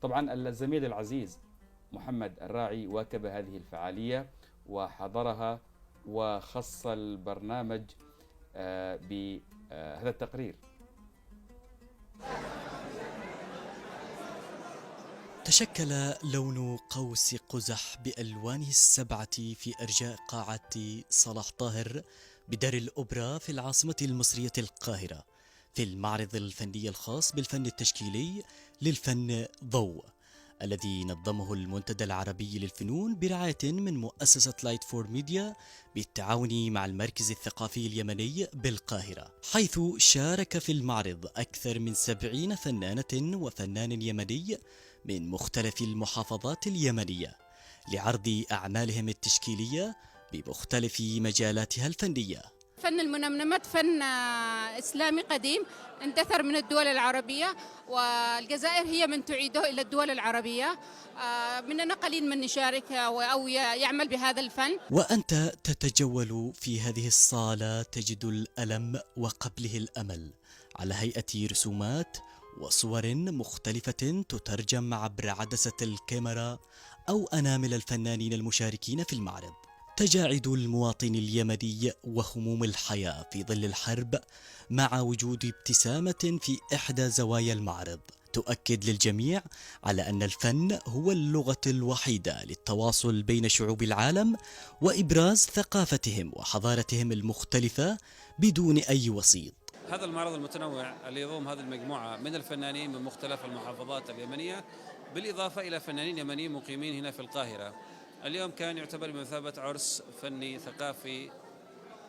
طبعا الزميل العزيز محمد الراعي واكب هذه الفعالية وحضرها، وخص البرنامج بهذا التقرير. تشكل لون قوس قزح بألوانه السبعة في أرجاء قاعة صلاح طاهر بدار الأوبرا في العاصمة المصرية القاهرة، في المعرض الفني الخاص بالفن التشكيلي للفن ضوء، الذي نظمه المنتدى العربي للفنون برعاية من مؤسسة لايت فور ميديا بالتعاون مع المركز الثقافي اليمني بالقاهرة، حيث شارك في المعرض أكثر من 70 فنانة وفنان يمني من مختلف المحافظات اليمنية لعرض أعمالهم التشكيلية بمختلف مجالاتها الفنية. فن المنمنمات فن إسلامي قديم اندثر من الدول العربية، والجزائر هي من تعيده إلى الدول العربية. مننا قليل من نشارك أو يعمل بهذا الفن. وأنت تتجول في هذه الصالة تجد الألم وقبله الأمل على هيئة رسومات وصور مختلفة تترجم عبر عدسة الكاميرا أو أنامل الفنانين المشاركين في المعرض. تجاعد المواطن اليمني وهموم الحياة في ظل الحرب مع وجود ابتسامة في إحدى زوايا المعرض تؤكد للجميع على أن الفن هو اللغة الوحيدة للتواصل بين شعوب العالم وإبراز ثقافتهم وحضارتهم المختلفة بدون أي وسيط. هذا المعرض المتنوع اللي يضم هذه المجموعة من الفنانين من مختلف المحافظات اليمنية، بالإضافة إلى فنانين يمنيين مقيمين هنا في القاهرة. اليوم كان يعتبر بمثابة عرس فني ثقافي.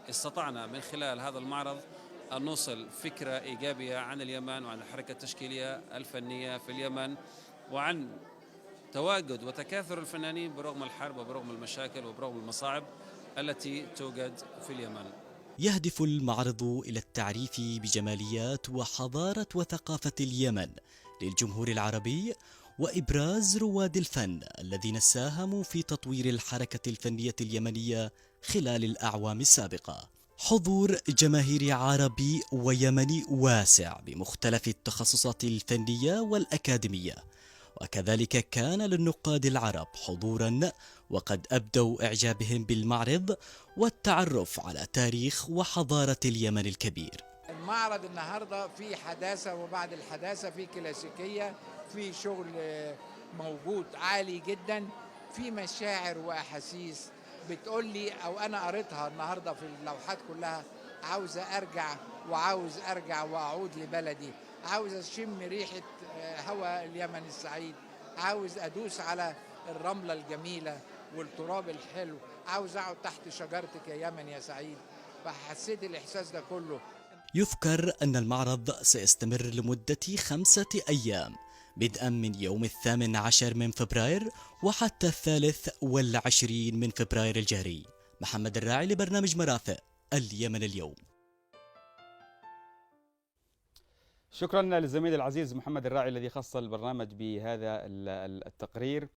استطعنا من خلال هذا المعرض أن نوصل فكرة إيجابية عن اليمن وعن الحركة التشكيلية الفنية في اليمن، وعن تواجد وتكاثر الفنانين برغم الحرب وبرغم المشاكل وبرغم المصاعب التي توجد في اليمن. يهدف المعرض إلى التعريف بجماليات وحضارة وثقافة اليمن للجمهور العربي، وإبراز رواد الفن الذين ساهموا في تطوير الحركة الفنية اليمنية خلال الأعوام السابقة. حضور جماهيري عربي ويمني واسع بمختلف التخصصات الفنية والأكاديمية، وكذلك كان للنقاد العرب حضورا وقد أبدوا إعجابهم بالمعرض والتعرف على تاريخ وحضارة اليمن الكبير. المعرض النهاردة في حداثة، وبعد الحداثة في كلاسيكية، في شغل موجود عالي جدا، في مشاعر وأحاسيس بتقولي أو أنا قريتها النهاردة في اللوحات كلها، عاوز أرجع وأعود لبلدي، عاوز أشم ريحة هواء اليمن السعيد، عاوز أدوس على الرملة الجميلة والتراب الحلو، عاوز أقعد تحت شجرتك يا يمن يا سعيد. فحسيت الإحساس ده كله. يذكر أن المعرض سيستمر لمدة 5 أيام بدءا من يوم 18 من فبراير وحتى 23 من فبراير الجاري. محمد الراعي لبرنامج مرافق اليمن اليوم. شكرا للزميل العزيز محمد الراعي الذي خص البرنامج بهذا التقرير.